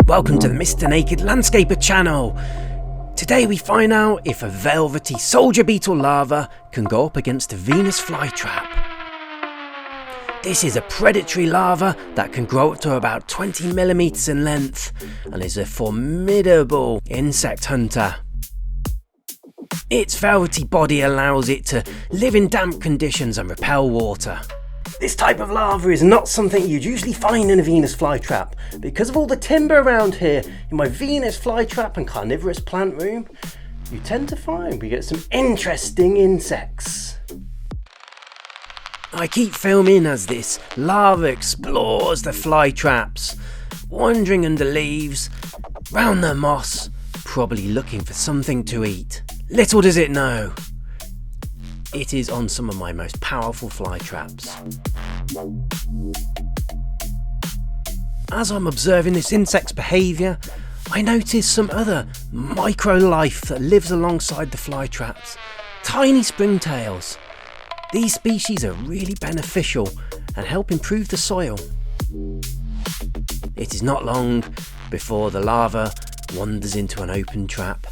Welcome to the Mr. Naked Landscaper channel. Today we find out if a velvety soldier beetle larva can go up against a Venus flytrap. This is a predatory larva that can grow up to about 20 millimeters in length and is a formidable insect hunter. Its velvety body allows it to live in damp conditions and repel water. This type of larva is not something you'd usually find in a Venus flytrap. Because of all the timber around here in my Venus flytrap and carnivorous plant room, you tend to find we get some interesting insects. I keep filming as this larva explores the flytraps, wandering under leaves, round the moss, probably looking for something to eat. Little does it know, it is on some of my most powerful flytraps. As I'm observing this insect's behaviour, I notice some other micro life that lives alongside the flytraps. Tiny springtails. These species are really beneficial and help improve the soil. It is not long before the larva wanders into an open trap.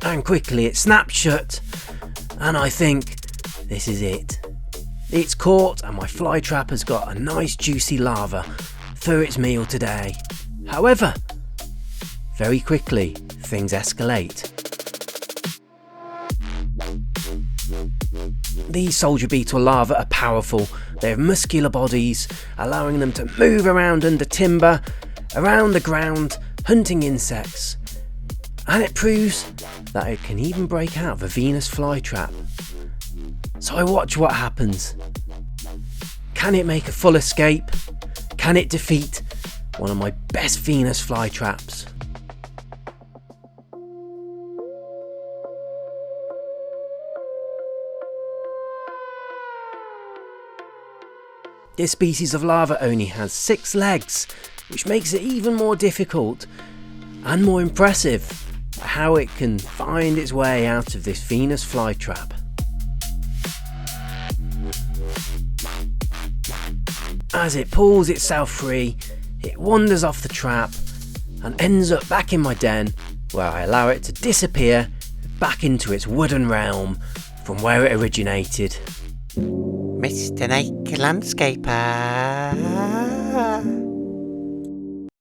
And quickly it snaps shut, and I think this is it. It's caught and my flytrap has got a nice juicy larva for its meal today. However, very quickly things escalate. These soldier beetle larvae are powerful. They have muscular bodies, allowing them to move around under timber, around the ground, hunting insects. And it proves that it can even break out of a Venus flytrap. So I watch what happens. Can it make a full escape? Can it defeat one of my best Venus flytraps? This species of larva only has 6 legs, which makes it even more difficult and more impressive how it can find its way out of this Venus flytrap. As it pulls itself free, it wanders off the trap and ends up back in my den, where I allow it to disappear back into its wooden realm from where it originated. Mr. Naked Landscaper.